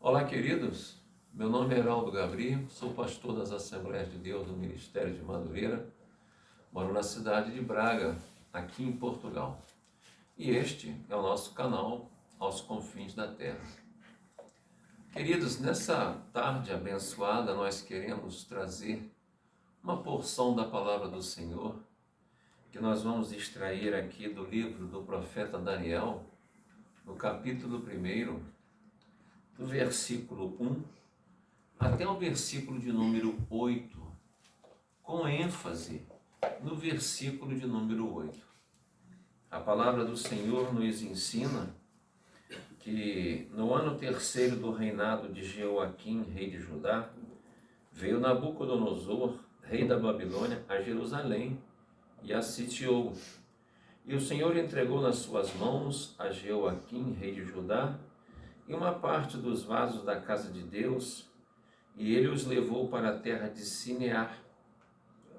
Olá, queridos. Meu nome é Heraldo Gabri, sou pastor das Assembleias de Deus do Ministério de Madureira, moro na cidade de Braga, aqui em Portugal. E este é o nosso canal Aos Confins da Terra. Queridos, nessa tarde abençoada, nós queremos trazer uma porção da palavra do Senhor, que nós vamos extrair aqui do livro do profeta Daniel, no capítulo 1, do versículo 1 até o versículo de número 8, com ênfase no versículo de número 8. A palavra do Senhor nos ensina que no ano terceiro do reinado de Jeoaquim, rei de Judá, veio Nabucodonosor, rei da Babilônia, a Jerusalém e a sitiou. E o Senhor entregou nas suas mãos a Jeoaquim, rei de Judá, e uma parte dos vasos da casa de Deus, e ele os levou para a terra de Sinear,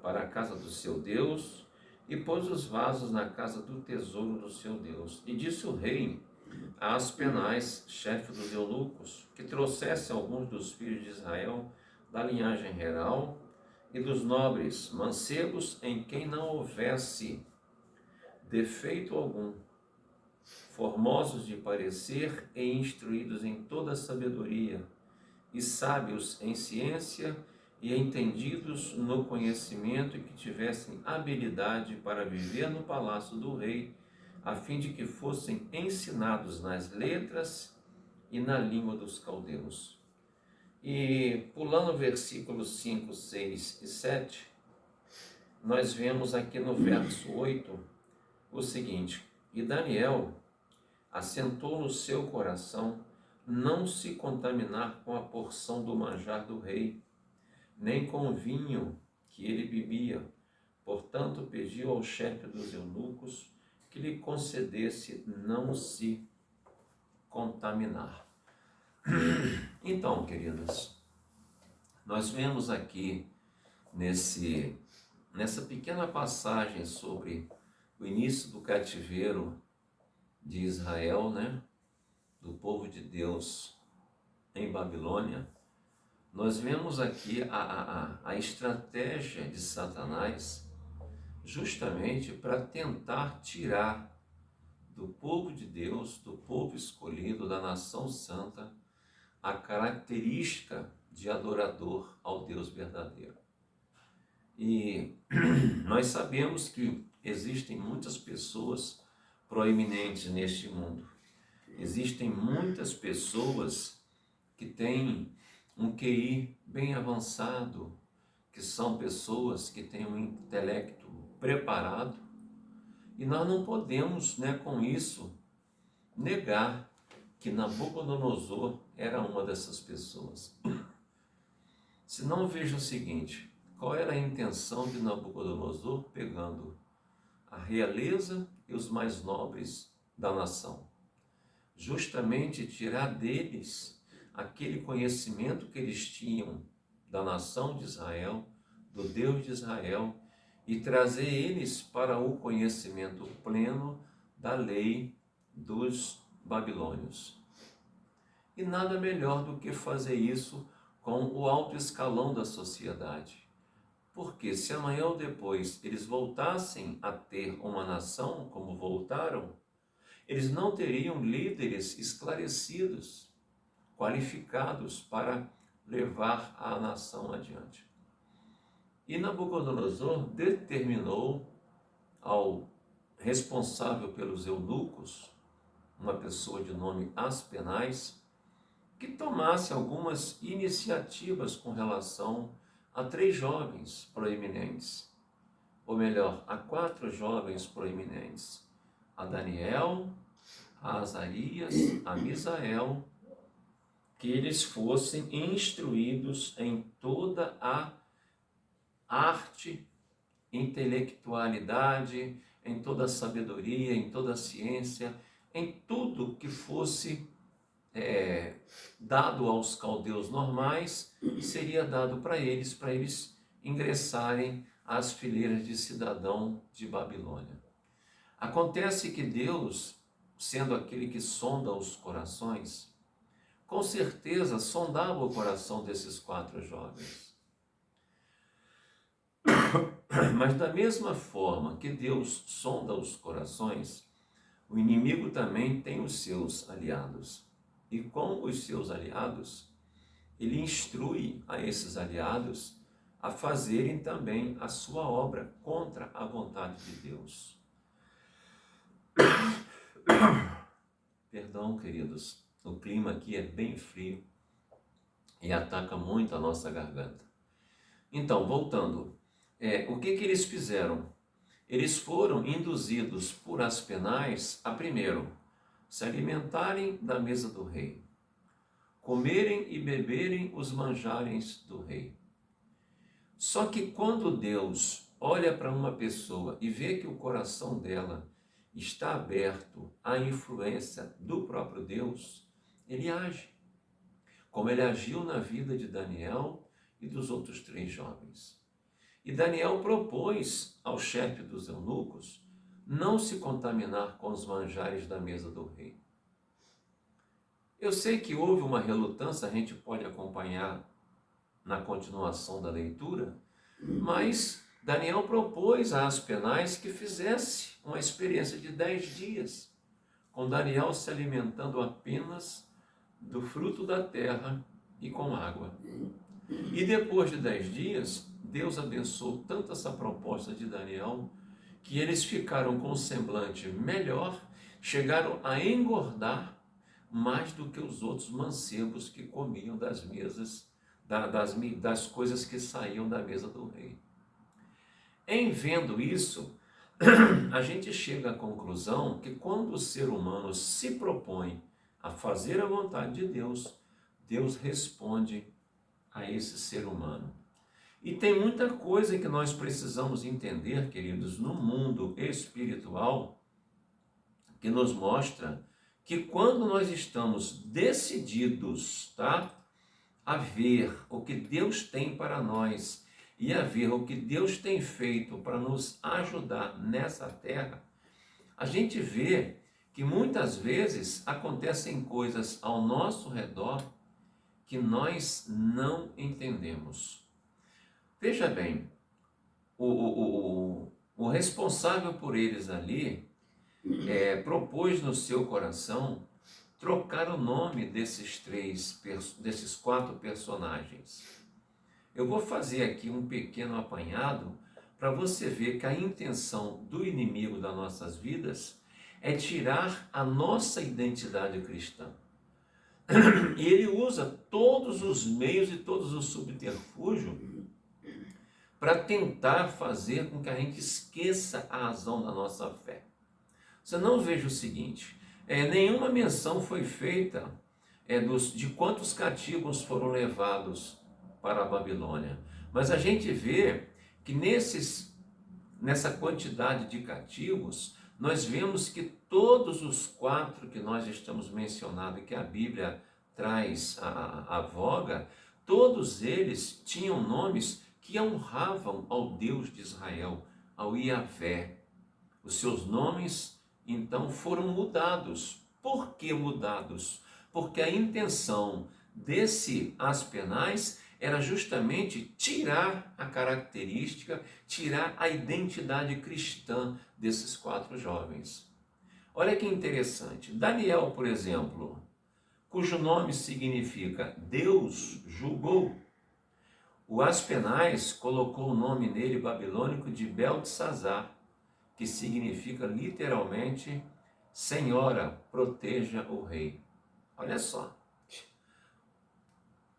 para a casa do seu Deus, e pôs os vasos na casa do tesouro do seu Deus. E disse o rei a Aspenaz, chefe dos eunucos, que trouxesse alguns dos filhos de Israel da linhagem real e dos nobres, mancebos em quem não houvesse defeito algum, formosos de parecer e instruídos em toda a sabedoria, e sábios em ciência e entendidos no conhecimento, e que tivessem habilidade para viver no palácio do rei, a fim de que fossem ensinados nas letras e na língua dos caldeus. E pulando versículos 5, 6 e 7, nós vemos aqui no verso 8 o seguinte: E Daniel assentou no seu coração não se contaminar com a porção do manjar do rei, nem com o vinho que ele bebia. Portanto, pediu ao chefe dos eunucos que lhe concedesse não se contaminar. Então, queridas, nós vemos aqui nessa pequena passagem sobre o início do cativeiro de Israel, do povo de Deus em Babilônia, nós vemos aqui a estratégia de Satanás justamente para tentar tirar do povo de Deus, do povo escolhido, da nação santa, a característica de adorador ao Deus verdadeiro. E nós sabemos que existem muitas pessoas proeminentes neste mundo. Existem muitas pessoas que têm um QI bem avançado, que são pessoas que têm um intelecto preparado, e nós não podemos, com isso, negar que Nabucodonosor era uma dessas pessoas. Se não, veja o seguinte: qual era a intenção de Nabucodonosor pegando a realeza e os mais nobres da nação? Justamente tirar deles aquele conhecimento que eles tinham da nação de Israel, do Deus de Israel, e trazer eles para o conhecimento pleno da lei dos babilônios. E nada melhor do que fazer isso com o alto escalão da sociedade. Porque se amanhã ou depois eles voltassem a ter uma nação como voltaram, eles não teriam líderes esclarecidos, qualificados para levar a nação adiante. E Nabucodonosor determinou ao responsável pelos eunucos, uma pessoa de nome Aspenaz, que tomasse algumas iniciativas com relação a 3 jovens proeminentes, ou melhor, a 4 jovens proeminentes: a Daniel, a Azarias, a Misael, que eles fossem instruídos em toda a arte, intelectualidade, em toda a sabedoria, em toda a ciência, em tudo que fosse dado aos caldeus normais, seria dado para eles ingressarem às fileiras de cidadão de Babilônia. Acontece que Deus, sendo aquele que sonda os corações, com certeza sondava o coração desses 4 jovens. Mas da mesma forma que Deus sonda os corações, o inimigo também tem os seus aliados. E com os seus aliados, ele instrui a esses aliados a fazerem também a sua obra contra a vontade de Deus. Perdão, queridos, o clima aqui é bem frio e ataca muito a nossa garganta. Então, voltando, o que eles fizeram? Eles foram induzidos por Aspenais a, primeiro, se alimentarem da mesa do rei, comerem e beberem os manjares do rei. Só que quando Deus olha para uma pessoa e vê que o coração dela está aberto à influência do próprio Deus, ele age, como ele agiu na vida de Daniel e dos outros 3 jovens. E Daniel propôs ao chefe dos eunucos não se contaminar com os manjares da mesa do rei. Eu sei que houve uma relutância, a gente pode acompanhar na continuação da leitura, mas Daniel propôs a Aspenais que fizesse uma experiência de 10 dias, com Daniel se alimentando apenas do fruto da terra e com água. E depois de 10 dias, Deus abençoou tanto essa proposta de Daniel, que eles ficaram com um semblante melhor, chegaram a engordar mais do que os outros mancebos que comiam das mesas, das coisas que saíam da mesa do rei. Em vendo isso, a gente chega à conclusão que quando o ser humano se propõe a fazer a vontade de Deus, Deus responde a esse ser humano. E tem muita coisa que nós precisamos entender, queridos, no mundo espiritual, que nos mostra que quando nós estamos decididos, a ver o que Deus tem para nós e a ver o que Deus tem feito para nos ajudar nessa terra, a gente vê que muitas vezes acontecem coisas ao nosso redor que nós não entendemos. Veja bem, o responsável por eles ali propôs no seu coração trocar o nome desses 4 personagens. Eu vou fazer aqui um pequeno apanhado para você ver que a intenção do inimigo das nossas vidas é tirar a nossa identidade cristã. E ele usa todos os meios e todos os subterfúgios para tentar fazer com que a gente esqueça a razão da nossa fé. Você não veja o seguinte, nenhuma menção foi feita de quantos cativos foram levados para a Babilônia. Mas a gente vê que nessa quantidade de cativos, nós vemos que todos os 4 que nós estamos mencionando e que a Bíblia traz à voga, todos eles tinham nomes que honravam ao Deus de Israel, ao Iavé. Os seus nomes, então, foram mudados. Por que mudados? Porque a intenção desse Aspenais era justamente tirar a característica, tirar a identidade cristã desses 4 jovens. Olha que interessante. Daniel, por exemplo, cujo nome significa Deus julgou, o Aspenais colocou o nome nele babilônico de Beltesazar, que significa literalmente Senhora, proteja o rei. Olha só.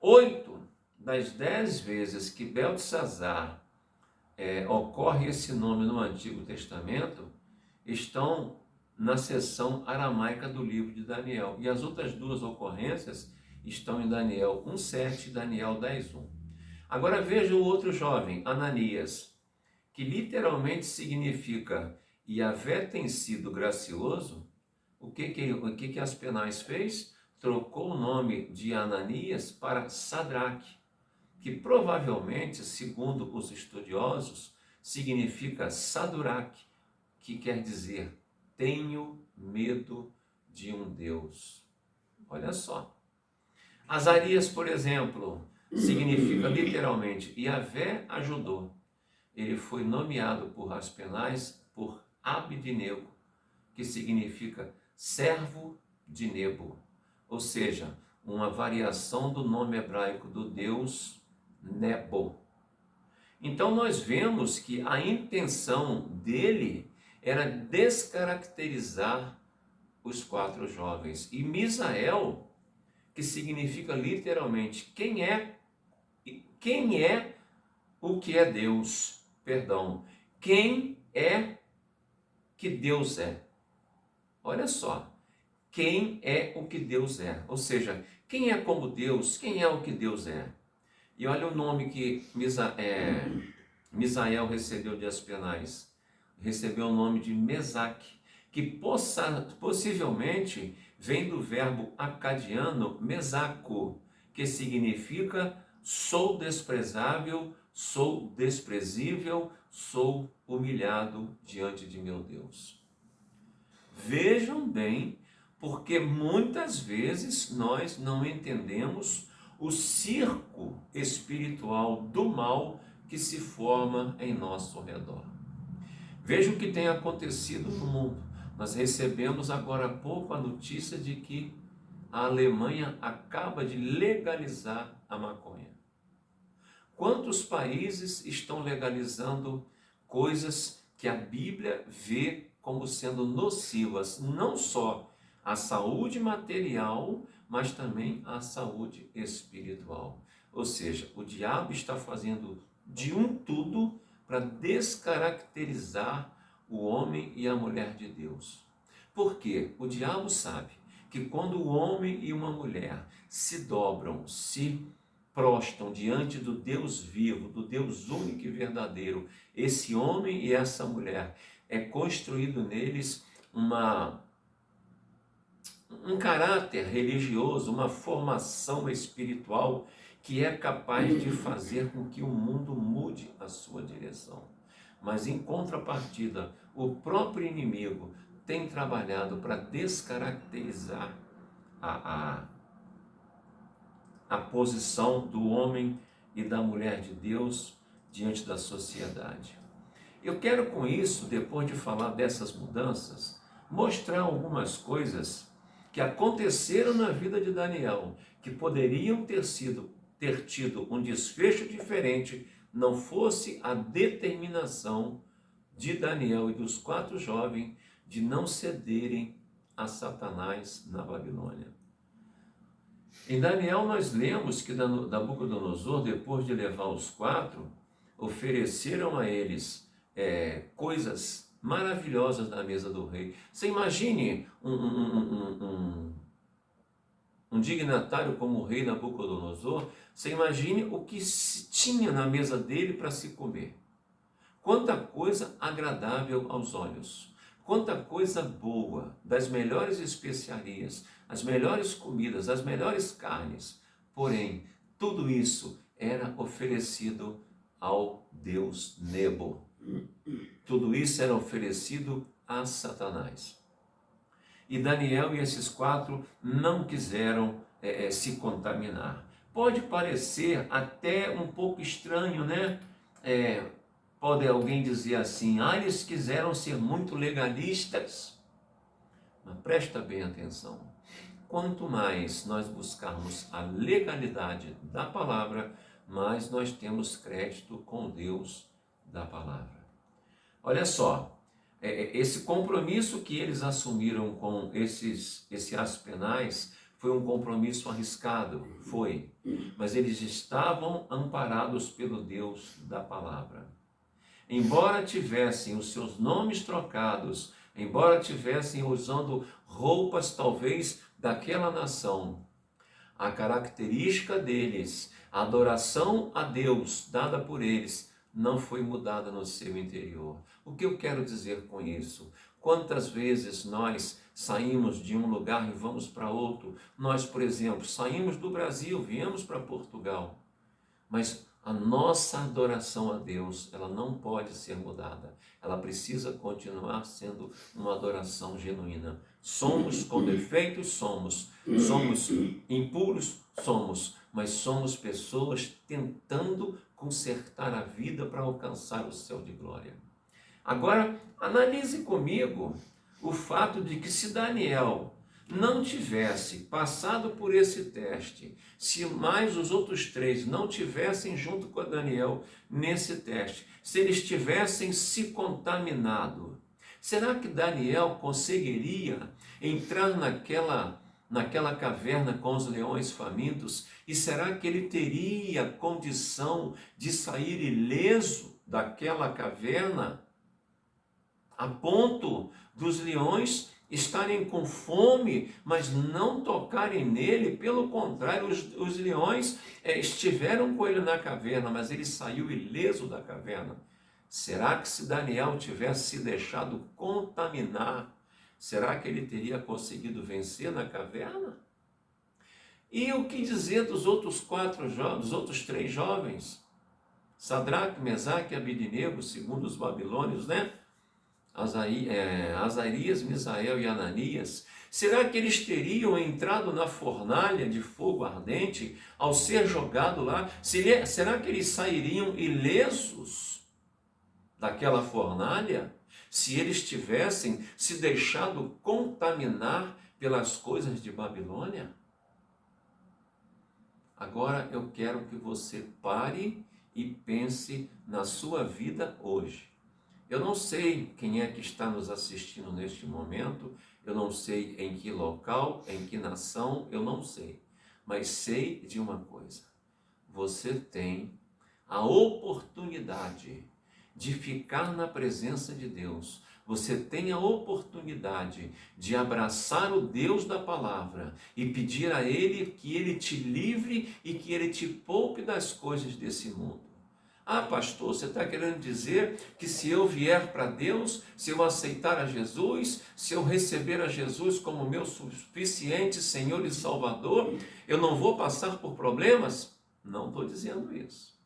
8 das 10 vezes que Beltesazar ocorre esse nome no Antigo Testamento, estão na seção aramaica do livro de Daniel. E as outras 2 ocorrências estão em Daniel 1,7 e Daniel 10,1. Agora veja o outro jovem, Ananias, que literalmente significa Iavé tem sido gracioso. O que Aspenais fez? Trocou o nome de Ananias para Sadraque, que provavelmente, segundo os estudiosos, significa Saduraque, que quer dizer tenho medo de um Deus. Olha só. Azarias, por exemplo, significa literalmente Yahvé ajudou. Ele foi nomeado por Aspenaz por Abidnego, que significa servo de Nebo, ou seja, uma variação do nome hebraico do deus Nebo. Então nós vemos que a intenção dele era descaracterizar os 4 jovens. E Misael, que significa literalmente quem é o que é Deus, perdão, quem é que Deus é. Olha só, quem é o que Deus é, ou seja, quem é como Deus, quem é o que Deus é. E olha o nome que Misael recebeu de Aspenaz, recebeu o nome de Mesaque, que possivelmente vem do verbo acadiano mesaco, que significa sou desprezável, sou desprezível, sou humilhado diante de meu Deus. Vejam bem, porque muitas vezes nós não entendemos o circo espiritual do mal que se forma em nosso redor. Veja o que tem acontecido no mundo. Nós recebemos agora há pouco a notícia de que a Alemanha acaba de legalizar a maconha. Quantos países estão legalizando coisas que a Bíblia vê como sendo nocivas, não só à saúde material, mas também à saúde espiritual? Ou seja, o diabo está fazendo de tudo para descaracterizar o homem e a mulher de Deus. Por quê? O diabo sabe que quando o homem e uma mulher se dobram, se prostam diante do Deus vivo, do Deus único e verdadeiro, esse homem e essa mulher, é construído neles um caráter religioso, uma formação espiritual que é capaz de fazer com que o mundo mude a sua direção. Mas em contrapartida, o próprio inimigo tem trabalhado para descaracterizar a posição do homem e da mulher de Deus diante da sociedade. Eu quero com isso, depois de falar dessas mudanças, mostrar algumas coisas que aconteceram na vida de Daniel, que poderiam ter tido um desfecho diferente, não fosse a determinação de Daniel e dos 4 jovens de não cederem a Satanás na Babilônia. Em Daniel nós lemos que Nabucodonosor, depois de levar os 4, ofereceram a eles coisas maravilhosas na mesa do rei. Você imagine um dignatário como o rei Nabucodonosor, você imagine o que se tinha na mesa dele para se comer. Quanta coisa agradável aos olhos, quanta coisa boa, das melhores especiarias, as melhores comidas, as melhores carnes. Porém, tudo isso era oferecido ao deus Nebo. Tudo isso era oferecido a Satanás. E Daniel e esses 4 não quiseram se contaminar. Pode parecer até um pouco estranho, né? Pode alguém dizer assim, eles quiseram ser muito legalistas. Mas presta bem atenção. Quanto mais nós buscarmos a legalidade da palavra, mais nós temos crédito com Deus da palavra. Olha só, esse compromisso que eles assumiram com esse Aspenaz foi um compromisso arriscado, foi, mas eles estavam amparados pelo Deus da palavra. Embora tivessem os seus nomes trocados, embora tivessem usando roupas talvez daquela nação, a característica deles, a adoração a Deus dada por eles, não foi mudada no seu interior. O que eu quero dizer com isso? Quantas vezes nós saímos de um lugar e vamos para outro? Nós, por exemplo, saímos do Brasil, viemos para Portugal, mas a nossa adoração a Deus, ela não pode ser mudada. Ela precisa continuar sendo uma adoração genuína. Somos com defeitos, somos, Somos impuros? Somos, mas somos pessoas tentando consertar a vida para alcançar o céu de glória. Agora, analise comigo o fato de que se Daniel não tivesse passado por esse teste, se mais os outros 3 não tivessem junto com Daniel nesse teste, se eles tivessem se contaminado, será que Daniel conseguiria entrar naquela caverna com os leões famintos? E será que ele teria condição de sair ileso daquela caverna, a ponto dos leões estarem com fome, mas não tocarem nele? Pelo contrário, os leões estiveram com ele na caverna, mas ele saiu ileso da caverna. Será que se Daniel tivesse se deixado contaminar, será que ele teria conseguido vencer na caverna? E o que dizer dos outros 3 jovens? Sadraque, Mesaque e Abidnego, segundo os babilônios, né? Azarias, Misael e Ananias. Será que eles teriam entrado na fornalha de fogo ardente ao ser jogado lá? Será que eles sairiam ilesos daquela fornalha se eles tivessem se deixado contaminar pelas coisas de Babilônia? Agora eu quero que você pare e pense na sua vida hoje. Eu não sei quem é que está nos assistindo neste momento, eu não sei em que local, em que nação, eu não sei. Mas sei de uma coisa: você tem a oportunidade de ficar na presença de Deus. Você tem a oportunidade de abraçar o Deus da palavra e pedir a Ele que Ele te livre e que Ele te poupe das coisas desse mundo. Ah, pastor, você está querendo dizer que se eu vier para Deus, se eu aceitar a Jesus, se eu receber a Jesus como meu suficiente Senhor e Salvador, eu não vou passar por problemas? Não estou dizendo isso.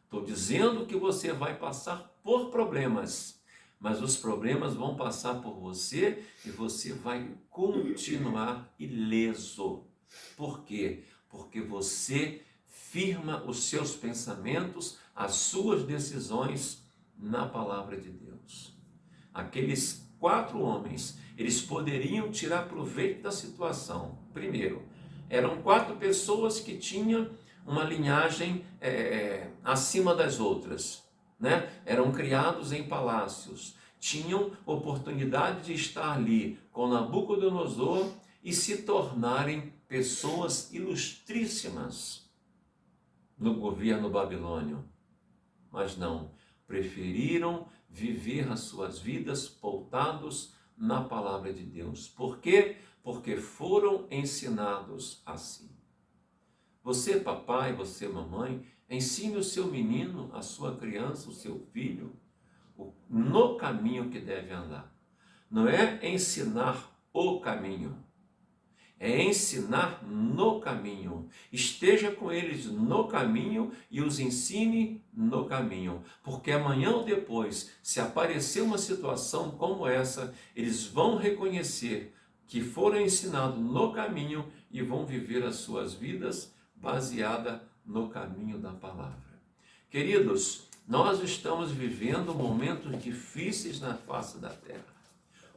Estou dizendo que você vai passar por problemas, mas os problemas vão passar por você e você vai continuar ileso. Por quê? Porque você firma os seus pensamentos, as suas decisões na palavra de Deus. Aqueles 4 homens, eles poderiam tirar proveito da situação. Primeiro, eram 4 pessoas que tinham uma linhagem acima das outras, né? Eram criados em palácios, tinham oportunidade de estar ali com Nabucodonosor e se tornarem pessoas ilustríssimas no governo babilônio. Mas não, preferiram viver as suas vidas pautados na palavra de Deus. Por quê? Porque foram ensinados assim. Você, papai, você, mamãe, ensine o seu menino, a sua criança, o seu filho, no caminho que deve andar. Não é ensinar o caminho, é ensinar no caminho. Esteja com eles no caminho e os ensine no caminho. Porque amanhã ou depois, se aparecer uma situação como essa, eles vão reconhecer que foram ensinados no caminho e vão viver as suas vidas baseada no caminho da palavra. Queridos, nós estamos vivendo momentos difíceis na face da terra.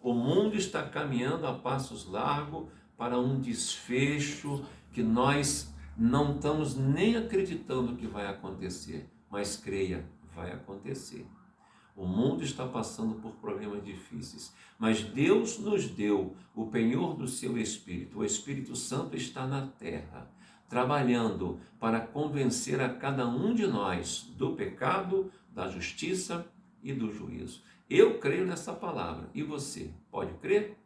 O mundo está caminhando a passos largos para um desfecho que nós não estamos nem acreditando que vai acontecer, mas creia, vai acontecer. O mundo está passando por problemas difíceis, mas Deus nos deu o penhor do seu Espírito. O Espírito Santo está na terra, trabalhando para convencer a cada um de nós do pecado, da justiça e do juízo. Eu creio nessa palavra. E você, pode crer?